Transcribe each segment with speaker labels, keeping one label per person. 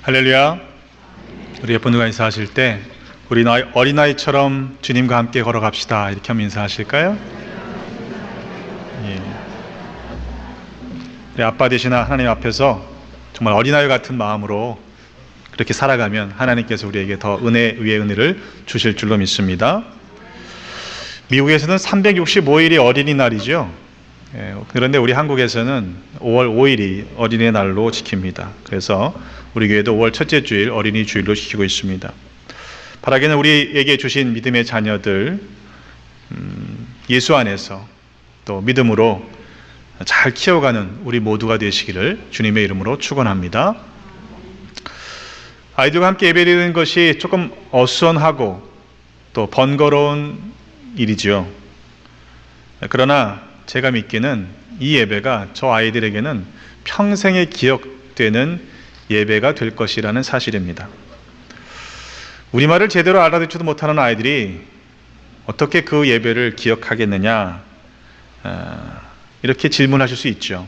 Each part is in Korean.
Speaker 1: 할렐루야. 우리 예쁜 누가 인사하실 때 우리 어린아이처럼 주님과 함께 걸어갑시다 이렇게 하면 인사하실까요? 예. 우리 아빠 되신 하나님 앞에서 정말 어린아이 같은 마음으로 그렇게 살아가면 하나님께서 우리에게 더 은혜 위에 은혜를 주실 줄로 믿습니다. 미국에서는 365일이 어린이날이죠. 그런데 우리 한국에서는 5월 5일이 어린이날로 지킵니다. 그래서 우리 교회도 5월 첫째 주일 어린이 주일로 지키고 있습니다. 바라기는 우리에게 주신 믿음의 자녀들 예수 안에서 또 믿음으로 잘 키워가는 우리 모두가 되시기를 주님의 이름으로 축원합니다. 아이들과 함께 예배드리는 것이 조금 어수선하고 또 번거로운 일이지요. 그러나 제가 믿기는 이 예배가 저 아이들에게는 평생에 기억되는 예배가 될 것이라는 사실입니다. 우리말을 제대로 알아듣지도 못하는 아이들이 어떻게 그 예배를 기억하겠느냐 이렇게 질문하실 수 있죠.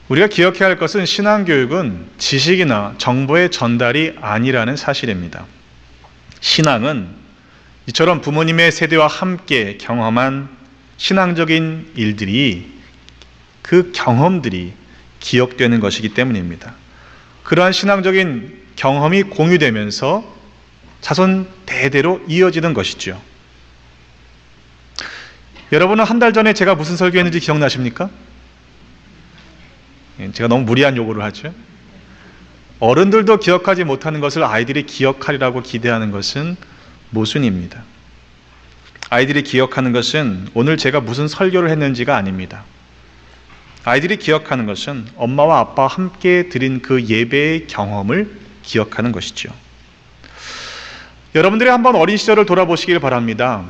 Speaker 1: 우리가 기억해야 할 것은 신앙교육은 지식이나 정보의 전달이 아니라는 사실입니다. 신앙은 이처럼 부모님의 세대와 함께 경험한 신앙적인 일들이 그 경험들이 기억되는 것이기 때문입니다. 그러한 신앙적인 경험이 공유되면서 자손 대대로 이어지는 것이죠. 여러분은 한 달 전에 제가 무슨 설교했는지 기억나십니까? 제가 너무 무리한 요구를 하죠. 어른들도 기억하지 못하는 것을 아이들이 기억하리라고 기대하는 것은 모순입니다. 아이들이 기억하는 것은 오늘 제가 무슨 설교를 했는지가 아닙니다. 아이들이 기억하는 것은 엄마와 아빠와 함께 드린 그 예배의 경험을 기억하는 것이죠. 여러분들이 한번 어린 시절을 돌아보시길 바랍니다.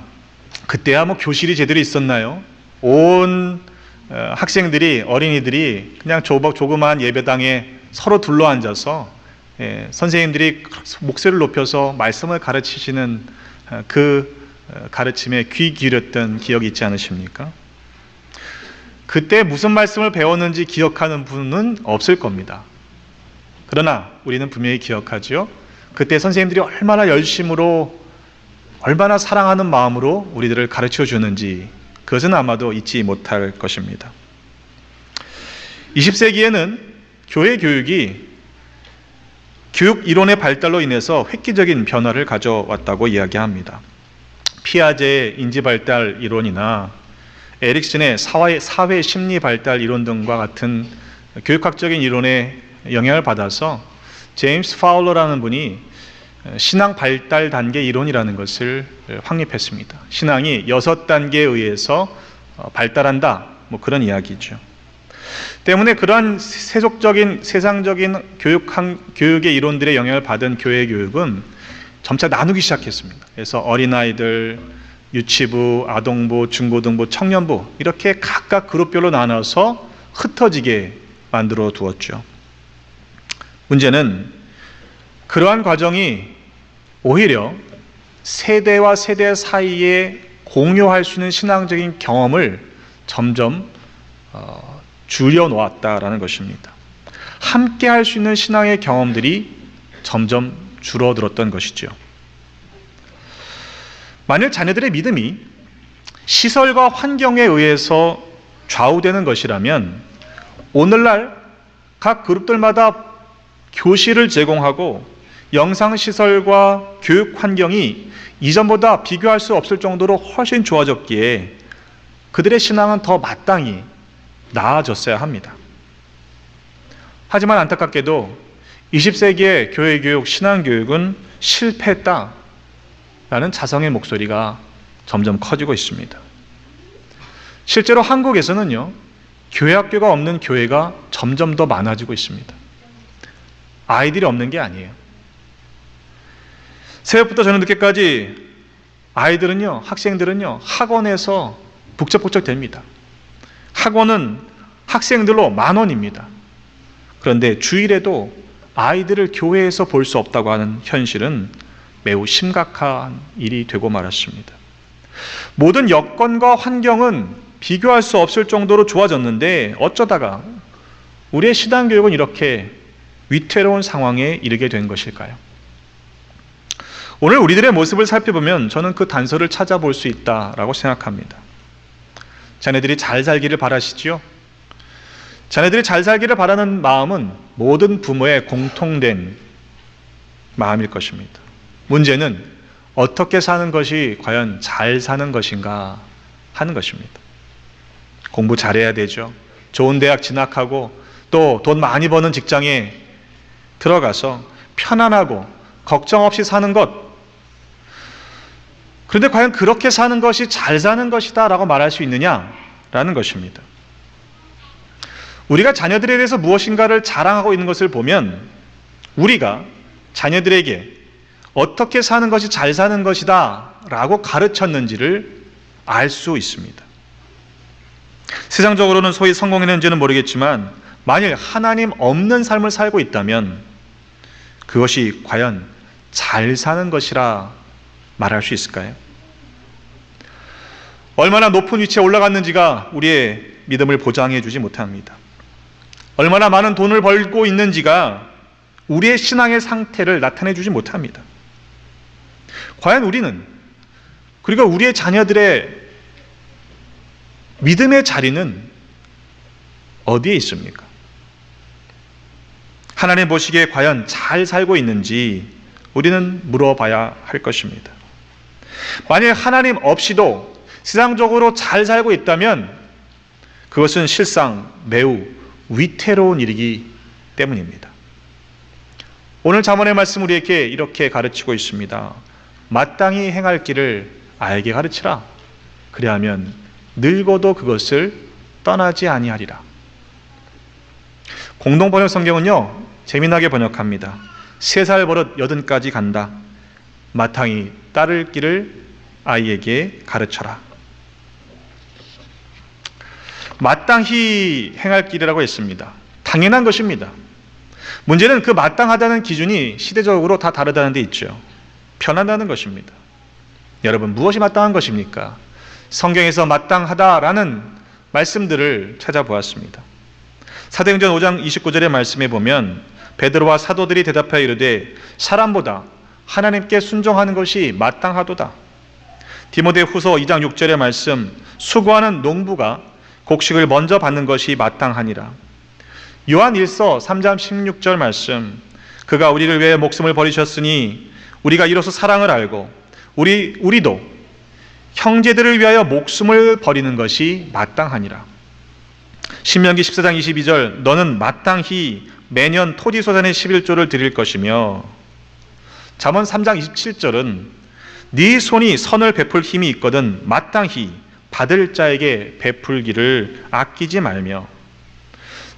Speaker 1: 그때야 교실이 제대로 있었나요? 온 학생들이, 어린이들이 그냥 조그마한 예배당에 서로 둘러앉아서 선생님들이 목소리를 높여서 말씀을 가르치시는 그 가르침에 귀 기울였던 기억이 있지 않으십니까? 그때 무슨 말씀을 배웠는지 기억하는 분은 없을 겁니다. 그러나 우리는 분명히 기억하지요. 그때 선생님들이 얼마나 열심으로, 얼마나 사랑하는 마음으로 우리들을 가르쳐 주는지 그것은 아마도 잊지 못할 것입니다. 20세기에는 교회 교육이 교육 이론의 발달로 인해서 획기적인 변화를 가져왔다고 이야기합니다. 피아제의 인지발달 이론이나 에릭슨의 사회 심리 발달 이론 등과 같은 교육학적인 이론에 영향을 받아서 제임스 파울러라는 분이 신앙 발달 단계 이론이라는 것을 확립했습니다. 신앙이 6단계에 의해서 발달한다, 그런 이야기죠. 때문에 그러한 세상적인 교육의 이론들의 영향을 받은 교회 교육은 점차 나누기 시작했습니다. 그래서 어린아이들, 유치부, 아동부, 중고등부, 청년부 이렇게 각각 그룹별로 나눠서 흩어지게 만들어 두었죠. 문제는 그러한 과정이 오히려 세대와 세대 사이에 공유할 수 있는 신앙적인 경험을 점점 줄여놓았다라는 것입니다. 함께 할 수 있는 신앙의 경험들이 점점 줄어들었던 것이죠. 만일 자녀들의 믿음이 시설과 환경에 의해서 좌우되는 것이라면 오늘날 각 그룹들마다 교실을 제공하고 영상시설과 교육 환경이 이전보다 비교할 수 없을 정도로 훨씬 좋아졌기에 그들의 신앙은 더 마땅히 나아졌어야 합니다. 하지만 안타깝게도 20세기의 교회교육, 신앙교육은 실패했다라는 자성의 목소리가 점점 커지고 있습니다. 실제로 한국에서는요, 교회학교가 없는 교회가 점점 더 많아지고 있습니다. 아이들이 없는 게 아니에요. 새벽부터 저녁 늦게까지 아이들은요, 학생들은요, 학원에서 북적북적 됩니다. 학원은 학생들로 10,000원입니다. 그런데 주일에도 아이들을 교회에서 볼 수 없다고 하는 현실은 매우 심각한 일이 되고 말았습니다. 모든 여건과 환경은 비교할 수 없을 정도로 좋아졌는데 어쩌다가 우리의 신앙교육은 이렇게 위태로운 상황에 이르게 된 것일까요? 오늘 우리들의 모습을 살펴보면 저는 그 단서를 찾아볼 수 있다라고 생각합니다. 자녀들이 잘 살기를 바라시지요? 자녀들이 잘 살기를 바라는 마음은 모든 부모의 공통된 마음일 것입니다. 문제는 어떻게 사는 것이 과연 잘 사는 것인가 하는 것입니다. 공부 잘해야 되죠. 좋은 대학 진학하고 또 돈 많이 버는 직장에 들어가서 편안하고 걱정 없이 사는 것. 그런데 과연 그렇게 사는 것이 잘 사는 것이다 라고 말할 수 있느냐라는 것입니다. 우리가 자녀들에 대해서 무엇인가를 자랑하고 있는 것을 보면 우리가 자녀들에게 어떻게 사는 것이 잘 사는 것이다 라고 가르쳤는지를 알 수 있습니다. 세상적으로는 소위 성공했는지는 모르겠지만 만일 하나님 없는 삶을 살고 있다면 그것이 과연 잘 사는 것이라 말할 수 있을까요? 얼마나 높은 위치에 올라갔는지가 우리의 믿음을 보장해 주지 못합니다. 얼마나 많은 돈을 벌고 있는지가 우리의 신앙의 상태를 나타내 주지 못합니다. 과연 우리는, 그리고 우리의 자녀들의 믿음의 자리는 어디에 있습니까? 하나님 보시기에 과연 잘 살고 있는지 우리는 물어봐야 할 것입니다. 만일 하나님 없이도 세상적으로 잘 살고 있다면 그것은 실상 매우 위태로운 일이기 때문입니다. 오늘 잠언의 말씀 우리에게 이렇게 가르치고 있습니다. 마땅히 행할 길을 알게 가르치라. 그리하면 늙어도 그것을 떠나지 아니하리라. 공동번역 성경은요, 재미나게 번역합니다. 3살 버릇 80까지 간다. 마땅히 따를 길을 아이에게 가르쳐라. 마땅히 행할 길이라고 했습니다. 당연한 것입니다. 문제는 그 마땅하다는 기준이 시대적으로 다 다르다는 데 있죠. 편하다는 것입니다. 여러분, 무엇이 마땅한 것입니까? 성경에서 마땅하다라는 말씀들을 찾아보았습니다. 사도행전 5장 29절의 말씀에 보면 베드로와 사도들이 대답하여 이르되 사람보다 하나님께 순종하는 것이 마땅하도다. 디모데후서 2장 6절의 말씀, 수고하는 농부가 곡식을 먼저 받는 것이 마땅하니라. 요한 1서 3장 16절 말씀, 그가 우리를 위해 목숨을 버리셨으니 우리가 이로써 사랑을 알고 우리도 형제들을 위하여 목숨을 버리는 것이 마땅하니라. 신명기 14장 22절, 너는 마땅히 매년 토지소산의 11조를 드릴 것이며, 잠언 3장 27절은 네 손이 선을 베풀 힘이 있거든 마땅히 받을 자에게 베풀기를 아끼지 말며,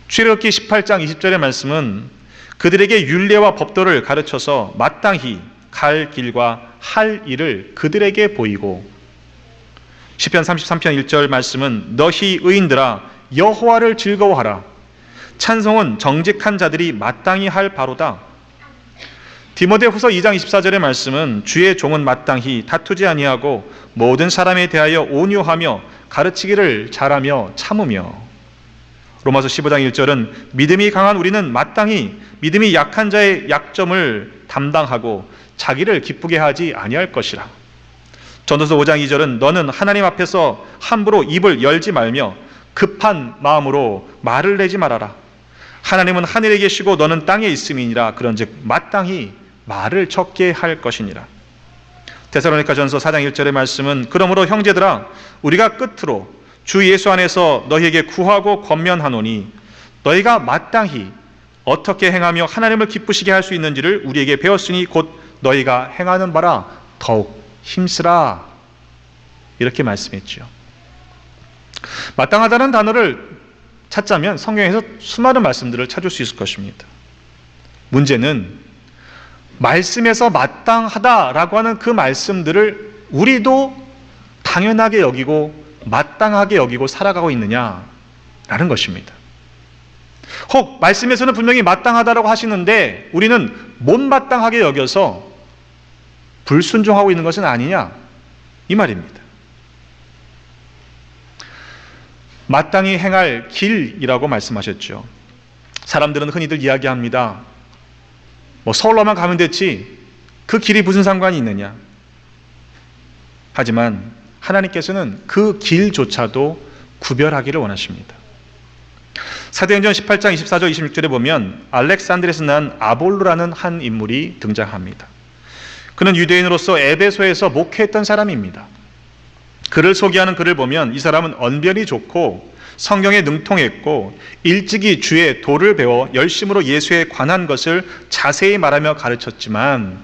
Speaker 1: 출애굽기 18장 20절의 말씀은 그들에게 율례와 법도를 가르쳐서 마땅히 갈 길과 할 일을 그들에게 보이고, 시편 33편 1절 말씀은 너희 의인들아 여호와를 즐거워하라. 찬송은 정직한 자들이 마땅히 할 바로다. 디모데후서 2장 24절의 말씀은 주의 종은 마땅히 다투지 아니하고 모든 사람에 대하여 온유하며 가르치기를 잘하며 참으며, 로마서 15장 1절은 믿음이 강한 우리는 마땅히 믿음이 약한 자의 약점을 담당하고 자기를 기쁘게 하지 아니할 것이라. 전도서 5장 2절은 너는 하나님 앞에서 함부로 입을 열지 말며 급한 마음으로 말을 내지 말아라. 하나님은 하늘에 계시고 너는 땅에 있음이니라. 그런즉 마땅히 말을 적게 할 것이니라. 데살로니가전서 4장 1절의 말씀은 그러므로 형제들아 우리가 끝으로 주 예수 안에서 너희에게 구하고 권면하노니 너희가 마땅히 어떻게 행하며 하나님을 기쁘시게 할 수 있는지를 우리에게 배웠으니 곧 너희가 행하는 바라 더욱 힘쓰라. 이렇게 말씀했죠. 마땅하다는 단어를 찾자면 성경에서 수많은 말씀들을 찾을 수 있을 것입니다. 문제는 말씀에서 마땅하다라고 하는 그 말씀들을 우리도 당연하게 여기고 마땅하게 여기고 살아가고 있느냐라는 것입니다. 혹 말씀에서는 분명히 마땅하다라고 하시는데 우리는 못마땅하게 여겨서 불순종하고 있는 것은 아니냐, 이 말입니다. 마땅히 행할 길이라고 말씀하셨죠. 사람들은 흔히들 이야기합니다. 뭐 서울로만 가면 됐지 그 길이 무슨 상관이 있느냐. 하지만 하나님께서는 그 길조차도 구별하기를 원하십니다. 사도행전 18장 24절 26절에 보면 알렉산드리아에서 난 아볼로라는 한 인물이 등장합니다. 그는 유대인으로서 에베소에서 목회했던 사람입니다. 그를 소개하는 글을 보면 이 사람은 언변이 좋고 성경에 능통했고 일찍이 주의 도를 배워 열심으로 예수에 관한 것을 자세히 말하며 가르쳤지만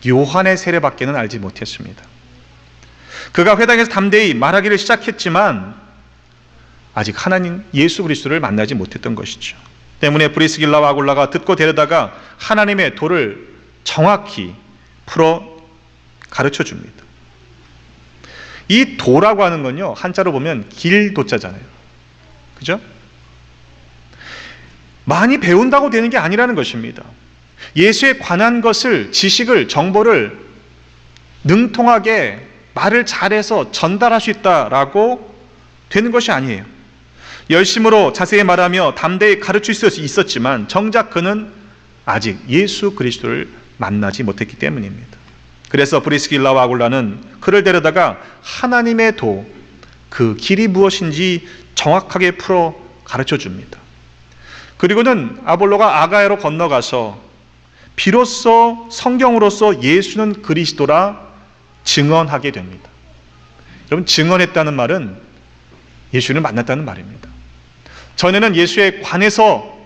Speaker 1: 요한의 세례밖에는 알지 못했습니다. 그가 회당에서 담대히 말하기를 시작했지만 아직 하나님 예수 그리스도를 만나지 못했던 것이죠. 때문에 브리스길라와 아굴라가 듣고 데려다가 하나님의 도를 정확히 풀어 가르쳐 줍니다. 이 도라고 하는 건요, 한자로 보면 길도자잖아요. 그죠? 많이 배운다고 되는 게 아니라는 것입니다. 예수에 관한 것을, 지식을, 정보를 능통하게 말을 잘해서 전달할 수 있다라고 되는 것이 아니에요. 열심으로 자세히 말하며 담대히 가르칠 수 있었지만 정작 그는 아직 예수 그리스도를 만나지 못했기 때문입니다. 그래서 브리스길라와 아굴라는 그를 데려다가 하나님의 도, 그 길이 무엇인지 정확하게 풀어 가르쳐 줍니다. 그리고는 아볼로가 아가야로 건너가서 비로소 성경으로서 예수는 그리스도라 증언하게 됩니다. 여러분, 증언했다는 말은 예수를 만났다는 말입니다. 전에는 예수에 관해서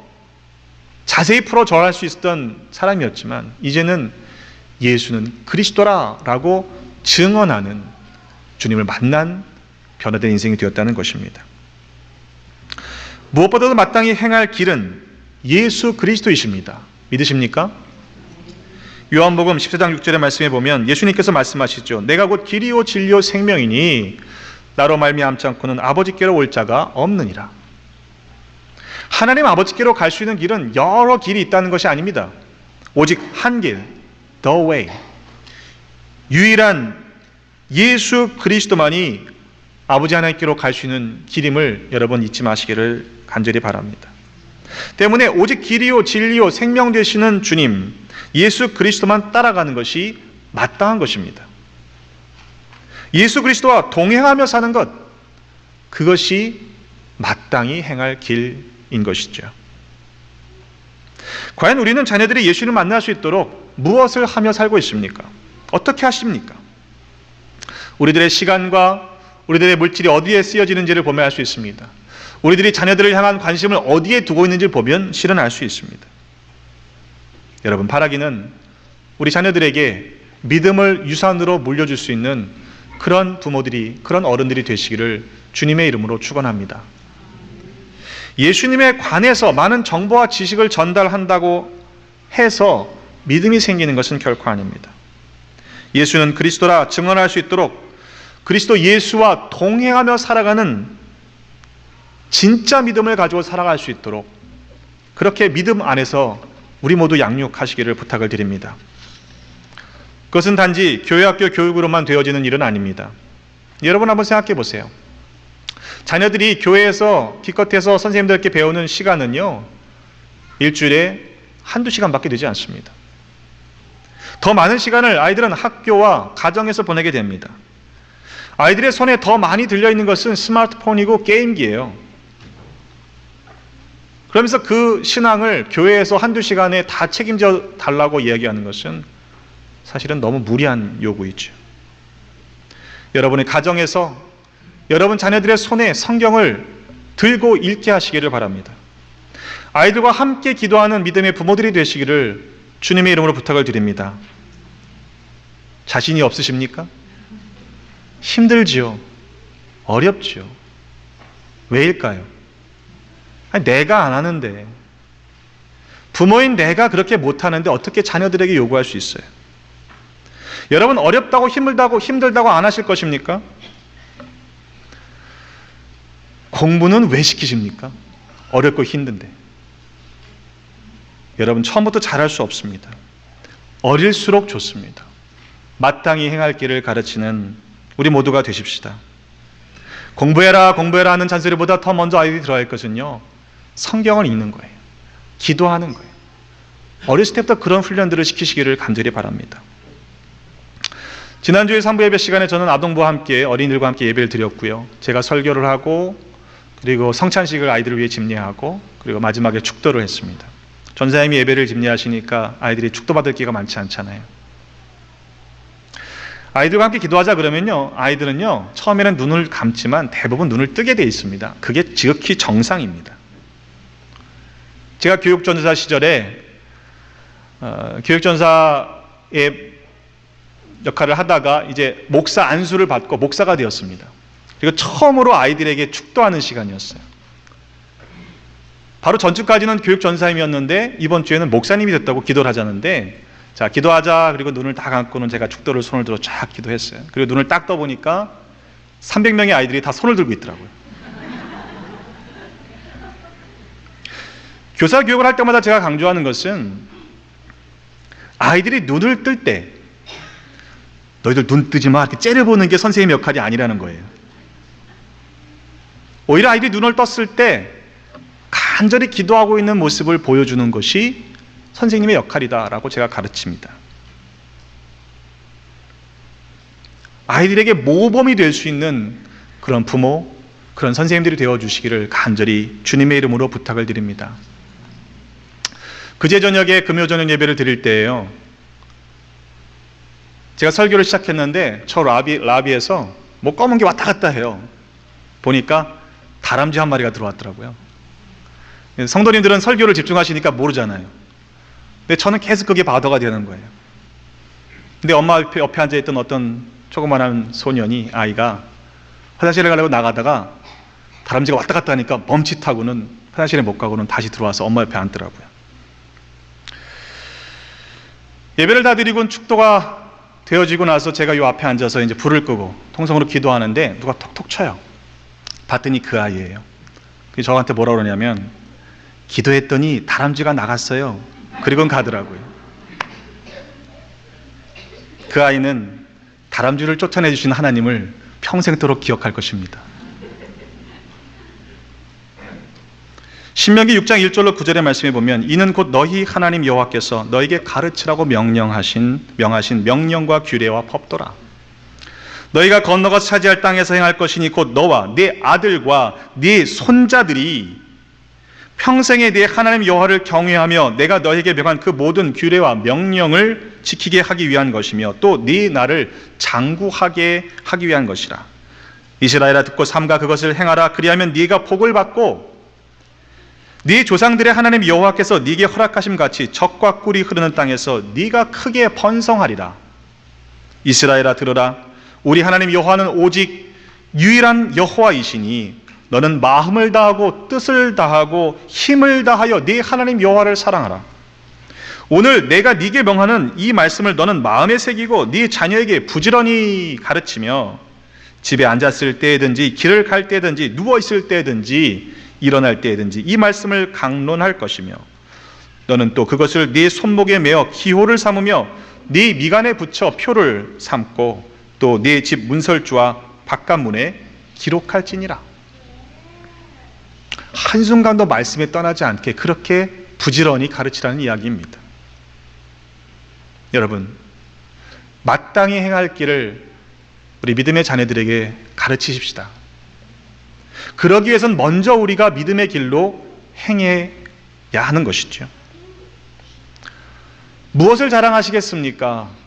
Speaker 1: 자세히 풀어 전할 수 있었던 사람이었지만 이제는 예수는 그리스도라라고 증언하는 주님을 만난 변화된 인생이 되었다는 것입니다. 무엇보다도 마땅히 행할 길은 예수 그리스도이십니다. 믿으십니까? 요한복음 14장 6절의 말씀에 보면 예수님께서 말씀하시죠. 내가 곧 길이요 진리요 생명이니 나로 말미암지 않고는 아버지께로 올 자가 없느니라. 하나님 아버지께로 갈 수 있는 길은 여러 길이 있다는 것이 아닙니다. 오직 한 길, the way. 유일한 예수 그리스도만이 아버지 하나님께로 갈 수 있는 길임을 여러분 잊지 마시기를 간절히 바랍니다. 때문에 오직 길이요 진리요 생명 되시는 주님 예수 그리스도만 따라가는 것이 마땅한 것입니다. 예수 그리스도와 동행하며 사는 것, 그것이 마땅히 행할 길인 것이죠. 과연 우리는 자녀들이 예수를 만날 수 있도록 무엇을 하며 살고 있습니까? 어떻게 하십니까? 우리들의 시간과 우리들의 물질이 어디에 쓰여지는지를 보면 알 수 있습니다. 우리들이 자녀들을 향한 관심을 어디에 두고 있는지 보면 실은 알 수 있습니다. 여러분, 바라기는 우리 자녀들에게 믿음을 유산으로 물려줄 수 있는 그런 부모들이, 그런 어른들이 되시기를 주님의 이름으로 축원합니다. 예수님에 관해서 많은 정보와 지식을 전달한다고 해서 믿음이 생기는 것은 결코 아닙니다. 예수는 그리스도라 증언할 수 있도록 그리스도 예수와 동행하며 살아가는 진짜 믿음을 가지고 살아갈 수 있도록 그렇게 믿음 안에서 우리 모두 양육하시기를 부탁을 드립니다. 그것은 단지 교회학교 교육으로만 되어지는 일은 아닙니다. 여러분 한번 생각해 보세요. 자녀들이 교회에서 기껏해서 선생님들께 배우는 시간은요, 일주일에 한두 시간밖에 되지 않습니다. 더 많은 시간을 아이들은 학교와 가정에서 보내게 됩니다. 아이들의 손에 더 많이 들려있는 것은 스마트폰이고 게임기예요. 그러면서 그 신앙을 교회에서 한두 시간에 다 책임져 달라고 이야기하는 것은 사실은 너무 무리한 요구이죠. 여러분의 가정에서 여러분 자녀들의 손에 성경을 들고 읽게 하시기를 바랍니다. 아이들과 함께 기도하는 믿음의 부모들이 되시기를 주님의 이름으로 부탁을 드립니다. 자신이 없으십니까? 힘들지요. 어렵지요. 왜일까요? 아니, 내가 안 하는데, 부모인 내가 그렇게 못하는데 어떻게 자녀들에게 요구할 수 있어요? 여러분, 어렵다고 힘들다고 안 하실 것입니까? 공부는 왜 시키십니까? 어렵고 힘든데. 여러분, 처음부터 잘할 수 없습니다. 어릴수록 좋습니다. 마땅히 행할 길을 가르치는 우리 모두가 되십시다. 공부해라 공부해라 하는 잔소리보다 더 먼저 아이들이 들어야 할 것은요, 성경을 읽는 거예요. 기도하는 거예요. 어렸을 때부터 그런 훈련들을 시키시기를 간절히 바랍니다. 지난주에 3부 예배 시간에 저는 아동부와 함께 어린이들과 함께 예배를 드렸고요. 제가 설교를 하고 그리고 성찬식을 아이들을 위해 집례하고 그리고 마지막에 축도를 했습니다. 전사님이 예배를 집례하시니까 아이들이 축도받을 기회가 많지 않잖아요. 아이들과 함께 기도하자 그러면요, 아이들은요 처음에는 눈을 감지만 대부분 눈을 뜨게 돼 있습니다. 그게 지극히 정상입니다. 제가 교육전사 시절에 교육전사의 역할을 하다가 이제 목사 안수를 받고 목사가 되었습니다. 그리고 처음으로 아이들에게 축도하는 시간이었어요. 바로 전주까지는 교육전사님이었는데 이번 주에는 목사님이 됐다고 기도를 하자는데, 자, 기도하자. 그리고 눈을 다 감고는 제가 축도를 손을 들어 쫙 기도했어요. 그리고 눈을 딱 떠보니까 300명의 아이들이 다 손을 들고 있더라고요. 교사 교육을 할 때마다 제가 강조하는 것은 아이들이 눈을 뜰 때 너희들 눈 뜨지 마 이렇게 째려보는 게 선생님의 역할이 아니라는 거예요. 오히려 아이들이 눈을 떴을 때 간절히 기도하고 있는 모습을 보여주는 것이 선생님의 역할이다라고 제가 가르칩니다. 아이들에게 모범이 될 수 있는 그런 부모, 그런 선생님들이 되어주시기를 간절히 주님의 이름으로 부탁을 드립니다. 그제 저녁에 금요 저녁 예배를 드릴 때예요. 제가 설교를 시작했는데 저 라비에서 뭐 검은 게 왔다 갔다 해요. 보니까 다람쥐 한 마리가 들어왔더라고요. 성도님들은 설교를 집중하시니까 모르잖아요. 근데 저는 계속 그게 바더가 되는 거예요. 근데 엄마 옆에 앉아있던 어떤 조그만한 소년이, 아이가 화장실에 가려고 나가다가 다람쥐가 왔다 갔다 하니까 멈칫하고는 화장실에 못 가고는 다시 들어와서 엄마 옆에 앉더라고요. 예배를 다 드리고 축도가 되어지고 나서 제가 요 앞에 앉아서 이제 불을 끄고 통성으로 기도하는데 누가 톡톡 쳐요. 봤더니 그 아이예요. 저한테 뭐라 그러냐면, 기도했더니 다람쥐가 나갔어요. 그리고는 가더라고요. 그 아이는 다람쥐를 쫓아내주신 하나님을 평생토록 기억할 것입니다. 신명기 6장 1절로 9절의 말씀에 보면, 이는 곧 너희 하나님 여호와께서 너에게 가르치라고 명하신 명령과 규례와 법도라. 너희가 건너가 차지할 땅에서 행할 것이니 곧 너와 네 아들과 네 손자들이 평생에 네 하나님 여호와를 경외하며 내가 너희에게 명한 그 모든 규례와 명령을 지키게 하기 위한 것이며 또 네 나를 장구하게 하기 위한 것이라. 이스라엘아, 듣고 삼가 그것을 행하라. 그리하면 네가 복을 받고 네 조상들의 하나님 여호와께서 네게 허락하심 같이 젖과 꿀이 흐르는 땅에서 네가 크게 번성하리라. 이스라엘아, 들으라. 우리 하나님 여호와는 오직 유일한 여호와이시니 너는 마음을 다하고 뜻을 다하고 힘을 다하여 네 하나님 여호와를 사랑하라. 오늘 내가 네게 명하는 이 말씀을 너는 마음에 새기고 네 자녀에게 부지런히 가르치며 집에 앉았을 때든지 길을 갈 때든지 누워 있을 때든지 일어날 때든지 이 말씀을 강론할 것이며 너는 또 그것을 네 손목에 메어 기호를 삼으며 네 미간에 붙여 표를 삼고 또 네 집 문설주와 바깥문에 기록할지니라. 한순간도 말씀에 떠나지 않게 그렇게 부지런히 가르치라는 이야기입니다. 여러분, 마땅히 행할 길을 우리 믿음의 자녀들에게 가르치십시다. 그러기 위해서는 먼저 우리가 믿음의 길로 행해야 하는 것이죠. 무엇을 자랑하시겠습니까?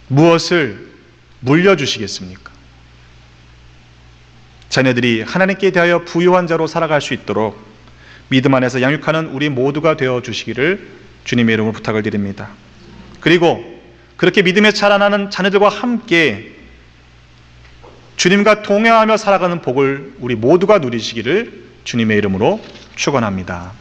Speaker 1: 무엇을 물려주시겠습니까? 자녀들이 하나님께 대하여 부유한 자로 살아갈 수 있도록 믿음 안에서 양육하는 우리 모두가 되어주시기를 주님의 이름으로 부탁을 드립니다. 그리고 그렇게 믿음에 자라나는 자녀들과 함께 주님과 동행하며 살아가는 복을 우리 모두가 누리시기를 주님의 이름으로 축원합니다.